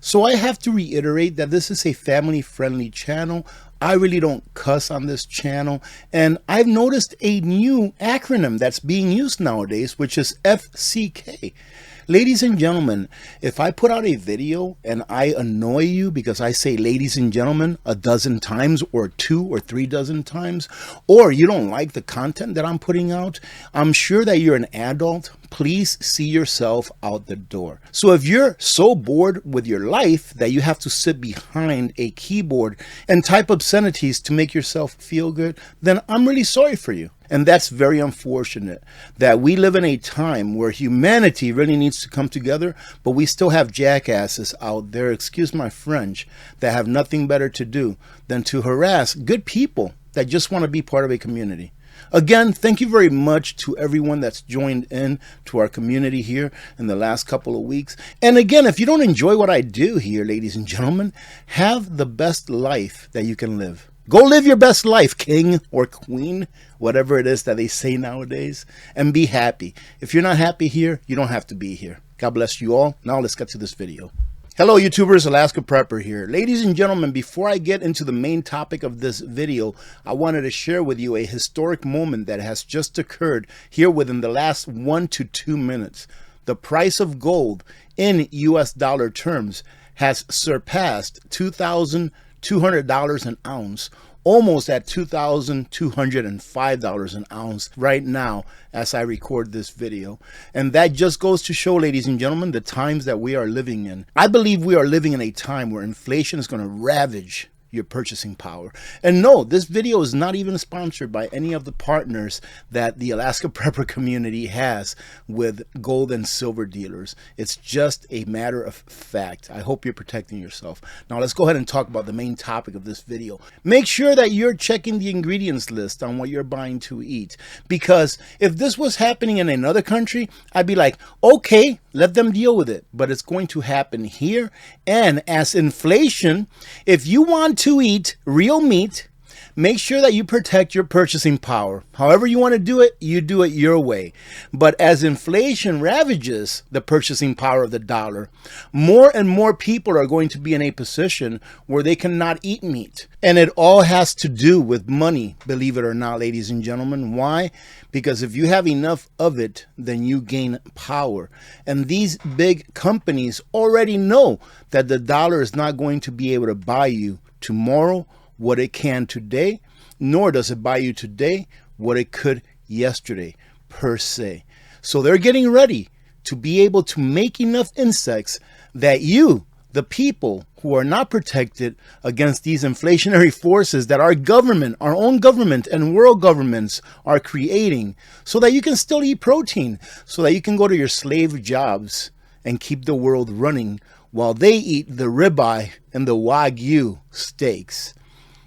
So I have to reiterate that this is a family-friendly channel. I really don't cuss on this channel, and I've noticed a new acronym that's being used nowadays, which is FCK. Ladies and gentlemen, if I put out a video and I annoy you because I say ladies and gentlemen a dozen times or 2 or 3 dozen times, or you don't like the content that I'm putting out, I'm sure that you're an adult. Please see yourself out the door. So if you're so bored with your life that you have to sit behind a keyboard and type obscenities to make yourself feel good, then I'm really sorry for you. And that's very unfortunate that we live in a time where humanity really needs to come together, but we still have jackasses out there, excuse my French, that have nothing better to do than to harass good people that just want to be part of a community. Again, thank you very much to everyone that's joined in to our community here in the last couple of weeks. And again, if you don't enjoy what I do here, ladies and gentlemen, have the best life that you can live. Go live your best life, king or queen, whatever it is that they say nowadays, and be happy. If you're not happy here, you don't have to be here. God bless you all. Now let's get to this video. Hello YouTubers, Alaska Prepper here. Ladies and gentlemen, before I get into the main topic of this video, I wanted to share with you a historic moment that has just occurred here within the last 1 to 2 minutes. The price of gold in US dollar terms has surpassed $2,200 an ounce, almost at $2,205 an ounce right now as I record this video. And that just goes to show, ladies and gentlemen, the times that we are living in. I believe we are living in a time where inflation is going to ravage your purchasing power. And no, this video is not even sponsored by any of the partners that the Alaska Prepper community has with gold and silver dealers. It's just a matter of fact. I hope you're protecting yourself. Now let's go ahead and talk about the main topic of this video. Make sure that you're checking the ingredients list on what you're buying to eat, because if this was happening in another country, I'd be like, okay, let them deal with it. But it's going to happen here. And as inflation, if you want to eat real meat, make sure that you protect your purchasing power. However you want to do it, you do it your way. But as inflation ravages the purchasing power of the dollar, more and more people are going to be in a position where they cannot eat meat. And it all has to do with money, believe it or not, ladies and gentlemen. Why? Because if you have enough of it, then you gain power. And these big companies already know that the dollar is not going to be able to buy you tomorrow what it can today, nor does it buy you today what it could yesterday, per se. So they're getting ready to be able to make enough insects that you, the people who are not protected against these inflationary forces that our government, our own government and world governments are creating, so that you can still eat protein, so that you can go to your slave jobs and keep the world running while they eat the ribeye and the Wagyu steaks.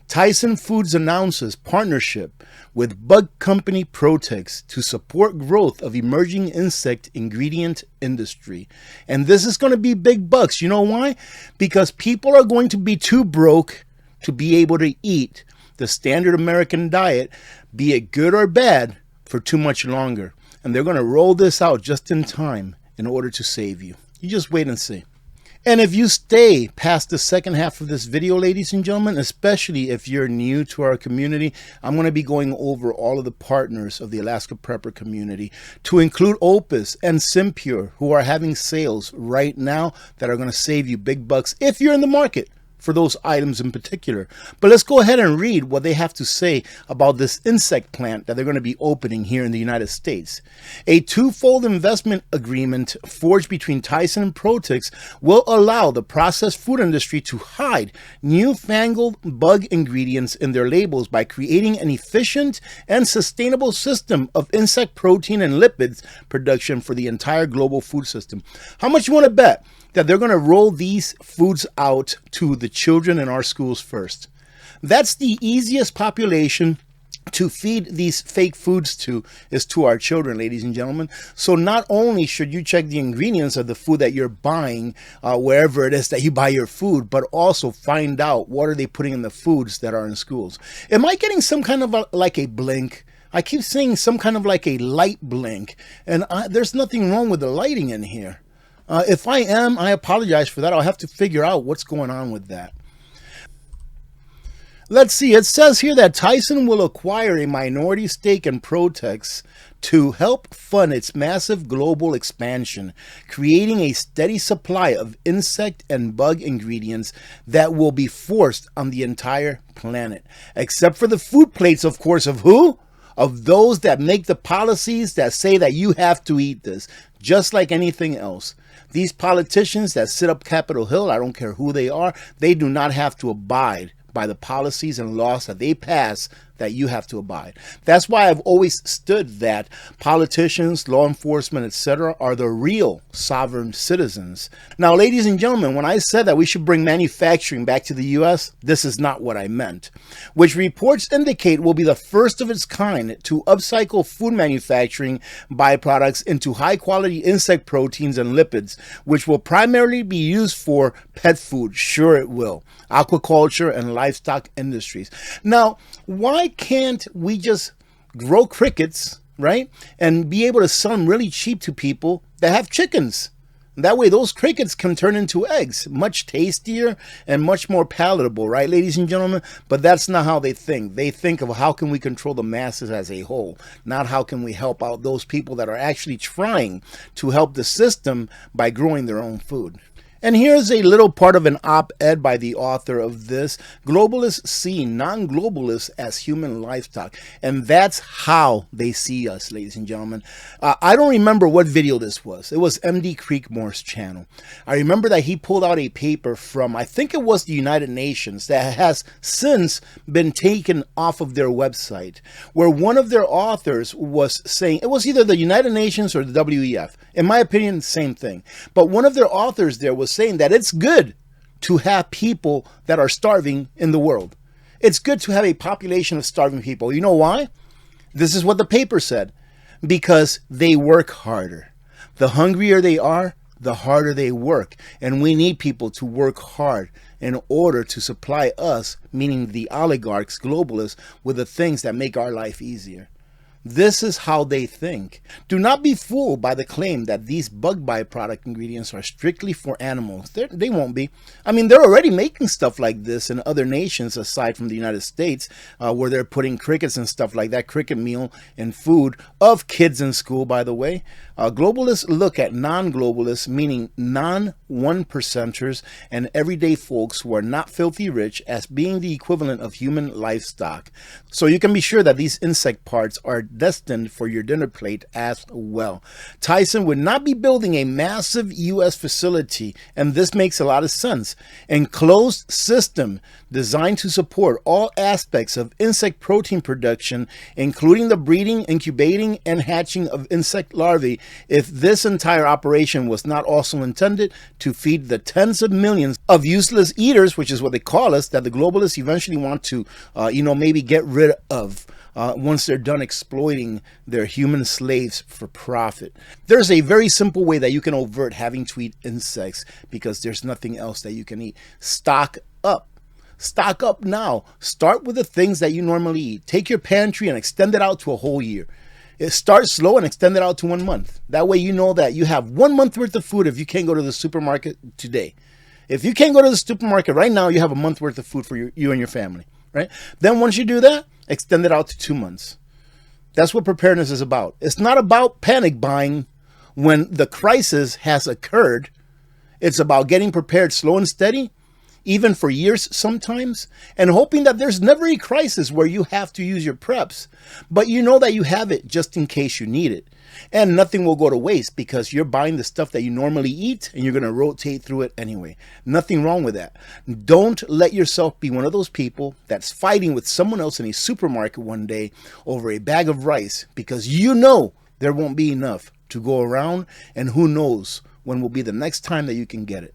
Tyson Foods announces partnership with bug company Protex to support growth of emerging insect ingredient industry. And this is going to be big bucks. You know why? Because people are going to be too broke to be able to eat the standard American diet, be it good or bad, for too much longer. And they're going to roll this out just in time in order to save you. You just wait and see. And if you stay past the second half of this video, ladies and gentlemen, especially if you're new to our community, I'm going to be going over all of the partners of the Alaska Prepper community, to include OUPES and Simpure, who are having sales right now that are going to save you big bucks if you're in the market for those items in particular. But let's go ahead and read what they have to say about this insect plant that they're going to be opening here in the United States. A twofold investment agreement forged between Tyson and Protex will allow the processed food industry to hide newfangled bug ingredients in their labels by creating an efficient and sustainable system of insect protein and lipids production for the entire global food system. How much you want to bet that they're going to roll these foods out to the children in our schools first? That's the easiest population to feed these fake foods to, is to our children, ladies and gentlemen. So not only should you check the ingredients of the food that you're buying, wherever it is that you buy your food, but also find out what are they putting in the foods that are in schools. Am I getting some kind of like a blink? I keep seeing some kind of like a light blink, and there's nothing wrong with the lighting in here. If I am, I apologize for that. I'll have to figure out what's going on with that. Let's see, it says here that Tyson will acquire a minority stake in Protex to help fund its massive global expansion, creating a steady supply of insect and bug ingredients that will be forced on the entire planet. Except for the food plates, of course, of who? Of those that make the policies that say that you have to eat this, just like anything else. These politicians that sit up Capitol Hill, I don't care who they are, they do not have to abide by the policies and laws that they pass that you have to abide. That's why I've always stood that politicians, law enforcement, etc. are the real sovereign citizens. Now, ladies and gentlemen, when I said that we should bring manufacturing back to the U.S., this is not what I meant, which reports indicate will be the first of its kind to upcycle food manufacturing byproducts into high-quality insect proteins and lipids, which will primarily be used for pet food. Sure it will. Aquaculture and livestock industries. Now, why can't we just grow crickets, right, and be able to sell them really cheap to people that have chickens? That way those crickets can turn into eggs, much tastier and much more palatable, right, ladies and gentlemen? But that's not how they think. They think of how can we control the masses as a whole, not how can we help out those people that are actually trying to help the system by growing their own food. And here's a little part of an op-ed by the author of this. Globalists see non-globalists as human livestock. And that's how they see us, ladies and gentlemen. I don't remember what video this was. It was MD Creekmore's channel. I remember that he pulled out a paper from, I think it was the United Nations, that has since been taken off of their website, where one of their authors was saying, it was either the United Nations or the WEF. In my opinion, same thing. But one of their authors there was saying that it's good to have people that are starving in the world. It's good to have a population of starving people. You know why? This is what the paper said. Because they work harder. The hungrier they are, the harder they work. And we need people to work hard in order to supply us, meaning the oligarchs, globalists, with the things that make our life easier. This is how they think. Do not be fooled by the claim that these bug byproduct ingredients are strictly for animals. They won't be. I mean, they're already making stuff like this in other nations aside from the United States, where they're putting crickets and stuff like that, cricket meal and food of kids in school, by the way. Globalists look at non-globalists, meaning non-one percenters and everyday folks who are not filthy rich, as being the equivalent of human livestock. So you can be sure that these insect parts are destined for your dinner plate as well. Tyson would not be building a massive U.S. facility, and this makes a lot of sense. Enclosed system designed to support all aspects of insect protein production, including the breeding, incubating, and hatching of insect larvae, if this entire operation was not also intended to feed the tens of millions of useless eaters, which is what they call us, that the globalists eventually want to, maybe get rid of. Once they're done exploiting their human slaves for profit. There's a very simple way that you can avert having to eat insects, because there's nothing else that you can eat. Stock up. Stock up now. Start with the things that you normally eat. Take your pantry and extend it out to a whole year. Start slow and extend it out to 1 month. That way you know that you have 1 month worth of food if you can't go to the supermarket today. If you can't go to the supermarket right now, you have a month worth of food for you and your family. Right? Then once you do that, extend it out to 2 months. That's what preparedness is about. It's not about panic buying when the crisis has occurred. It's about getting prepared slow and steady, even for years sometimes, and hoping that there's never a crisis where you have to use your preps. But you know that you have it just in case you need it. And nothing will go to waste because you're buying the stuff that you normally eat and you're going to rotate through it anyway. Nothing wrong with that. Don't let yourself be one of those people that's fighting with someone else in a supermarket one day over a bag of rice, because you know there won't be enough to go around, and who knows when will be the next time that you can get it.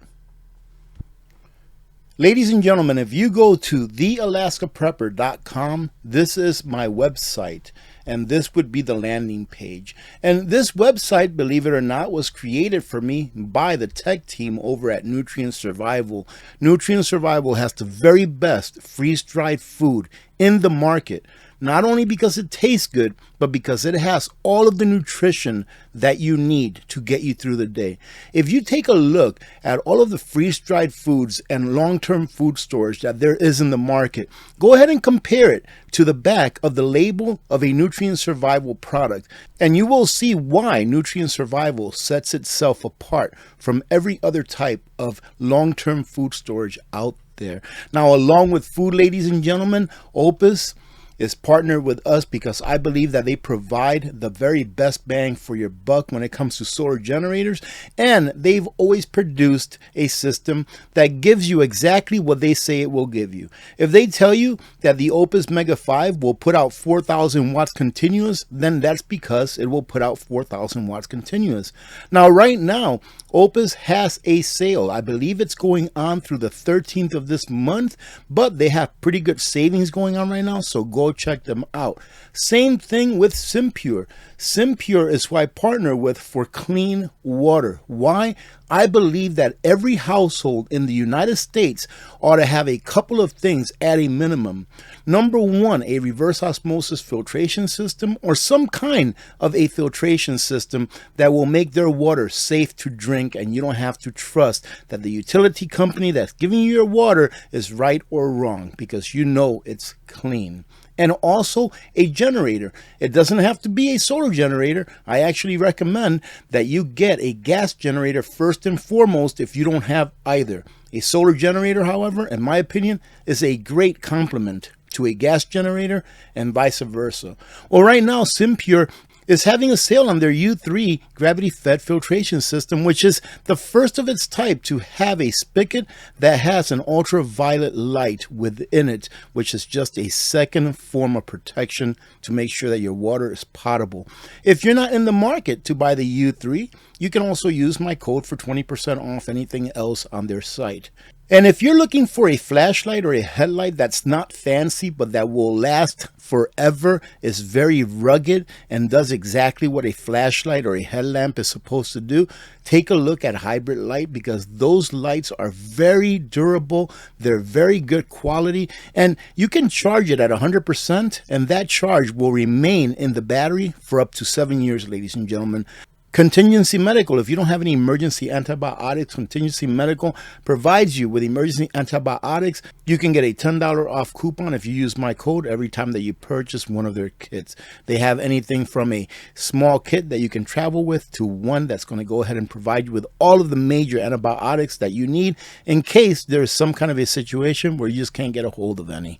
Ladies and gentlemen, if you go to thealaskaprepper.com, this is my website, and this would be the landing page. And this website, believe it or not, was created for me by the tech team over at Nutrient Survival. Nutrient Survival has the very best freeze-dried food in the market, not only because it tastes good, but because it has all of the nutrition that you need to get you through the day. If you take a look at all of the freeze-dried foods and long-term food storage that there is in the market, go ahead and compare it to the back of the label of a nutrient survival product, and you will see why nutrient survival sets itself apart from every other type of long-term food storage out there. Now, along with food, ladies and gentlemen, OUPES is partnered with us because I believe that they provide the very best bang for your buck when it comes to solar generators, and they've always produced a system that gives you exactly what they say it will give you. If they tell you that the OUPES Mega 5 will put out 4,000 watts continuous, then that's because it will put out 4,000 watts continuous. Now, right now, OUPES has a sale. I believe it's going on through the 13th of this month, but they have pretty good savings going on right now, so go check them out. Same thing with Simpure. Simpure is who I partner with for clean water. Why? I believe that every household in the United States ought to have a couple of things at a minimum. Number one, a reverse osmosis filtration system or some kind of a filtration system that will make their water safe to drink, and you don't have to trust that the utility company that's giving you your water is right or wrong, because you know it's clean. And also a generator. It doesn't have to be a solar generator. I actually recommend that you get a gas generator first and foremost if you don't have either. A solar generator, however, in my opinion, is a great complement to a gas generator and vice versa. Well, right now, Simpure is having a sale on their U3 gravity-fed filtration system, which is the first of its type to have a spigot that has an ultraviolet light within it, which is just a second form of protection to make sure that your water is potable. If you're not in the market to buy the U3, you can also use my code for 20% off anything else on their site. And if you're looking for a flashlight or a headlight that's not fancy but that will last forever, is very rugged, and does exactly what a flashlight or a headlamp is supposed to do, take a look at Hybrid Light, because those lights are very durable, they're very good quality, and you can charge it at 100%, and that charge will remain in the battery for up to 7 years, ladies and gentlemen. Contingency Medical, if you don't have any emergency antibiotics, Contingency Medical provides you with emergency antibiotics. You can get a $10 off coupon if you use my code every time that you purchase one of their kits. They have anything from a small kit that you can travel with to one that's going to go ahead and provide you with all of the major antibiotics that you need in case there is some kind of a situation where you just can't get a hold of any.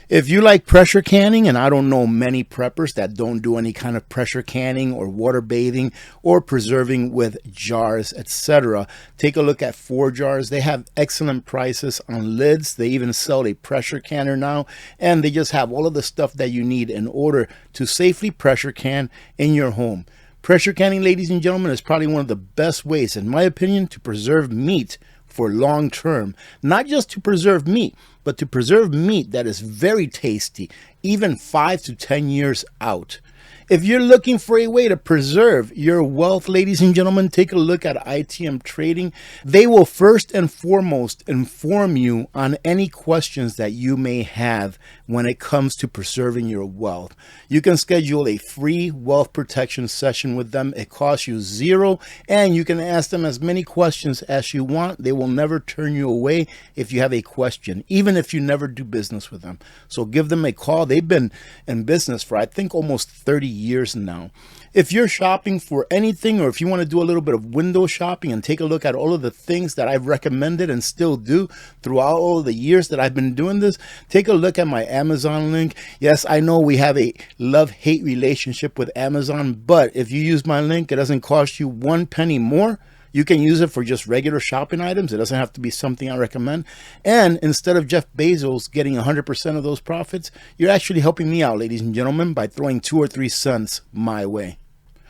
If you like pressure canning, and I don't know many preppers that don't do any kind of pressure canning or water bathing or preserving with jars, etc., take a look at 4Jars. They have excellent prices on lids. They even sell a pressure canner now, and they just have all of the stuff that you need in order to safely pressure can in your home. Pressure canning, ladies and gentlemen, is probably one of the best ways, in my opinion, to preserve meat for long term. Not just to preserve meat, but to preserve meat that is very tasty, even 5 to 10 years out. If you're looking for a way to preserve your wealth, ladies and gentlemen, take a look at ITM Trading. They will first and foremost inform you on any questions that you may have when it comes to preserving your wealth. You can schedule a free wealth protection session with them. It costs you $0, and you can ask them as many questions as you want. They will never turn you away if you have a question, even if you never do business with them. So give them a call. They've been in business for, I think, almost 30 years now. If you're shopping for anything, or if you want to do a little bit of window shopping and take a look at all of the things that I've recommended and still do throughout all of the years that I've been doing this, take a look at my Amazon link. Yes, I know we have a love-hate relationship with Amazon, but if you use my link, it doesn't cost you 1 penny more. You can use it for just regular shopping items. It doesn't have to be something I recommend. And instead of Jeff Bezos getting 100% of those profits, you're actually helping me out, ladies and gentlemen, by throwing 2 or 3 cents my way.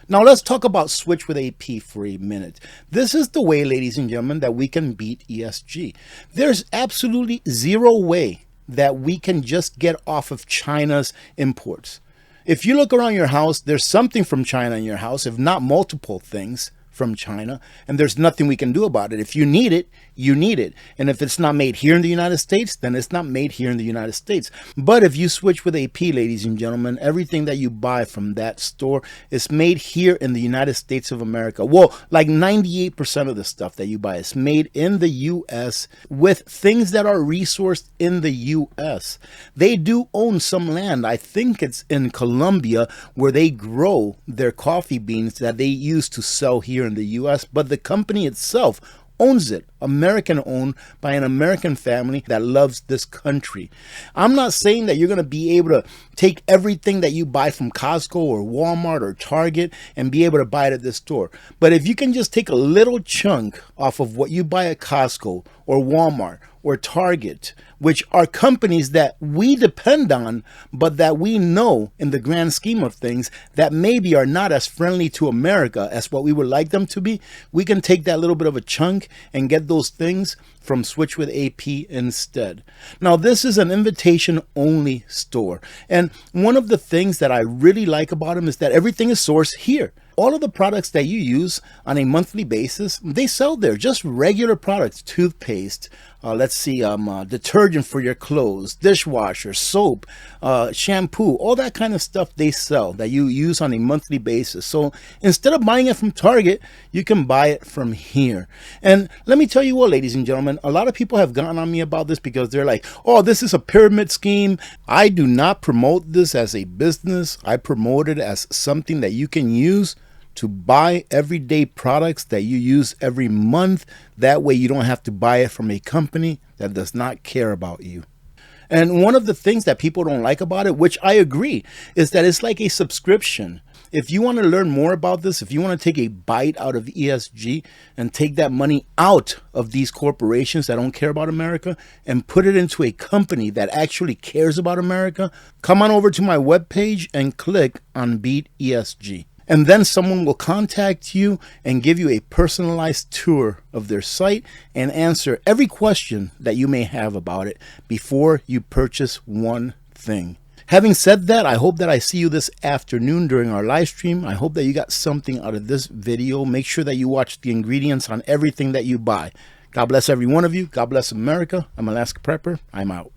Now let's talk about Switch with AP for a minute. This is the way, ladies and gentlemen, that we can beat ESG. There's absolutely zero way that we can just get off of China's imports. If you look around your house, there's something from China in your house, if not multiple things from China, and there's nothing we can do about it. If you need it, you need it. And if it's not made here in the United States, then it's not made here in the United States. But if you switch with AP, ladies and gentlemen, everything that you buy from that store is made here in the United States of America. Well, like 98% of the stuff that you buy is made in the U.S. with things that are resourced in the U.S. They do own some land. I think it's in Colombia where they grow their coffee beans that they use to sell here in the U.S., but the company itself owns it, American owned by an American family that loves this country. I'm not saying that you're going to be able to take everything that you buy from Costco or Walmart or Target and be able to buy it at this store. But if you can just take a little chunk off of what you buy at Costco or Walmart or Target, which are companies that we depend on, but that we know in the grand scheme of things that maybe are not as friendly to America as what we would like them to be, we can take that little bit of a chunk and get those things from Switch with AP instead. Now, this is an invitation only store. And one of the things that I really like about them is that everything is sourced here. All of the products that you use on a monthly basis, they sell there. Just regular products, toothpaste, detergent for your clothes, dishwasher, soap, shampoo, all that kind of stuff they sell that you use on a monthly basis. So instead of buying it from Target, you can buy it from here. And let me tell you what, ladies and gentlemen, a lot of people have gotten on me about this because they're like, oh, this is a pyramid scheme. I do not promote this as a business. I promote it as something that you can use to buy everyday products that you use every month. That way you don't have to buy it from a company that does not care about you. And one of the things that people don't like about it, which I agree, is that it's like a subscription. If you want to learn more about this, if you want to take a bite out of ESG and take that money out of these corporations that don't care about America and put it into a company that actually cares about America, come on over to my webpage and click on Beat ESG. And then someone will contact you and give you a personalized tour of their site and answer every question that you may have about it before you purchase one thing. Having said that, I hope that I see you this afternoon during our live stream. I hope that you got something out of this video. Make sure that you watch the ingredients on everything that you buy. God bless every one of you. God bless America. I'm Alaska Prepper. I'm out.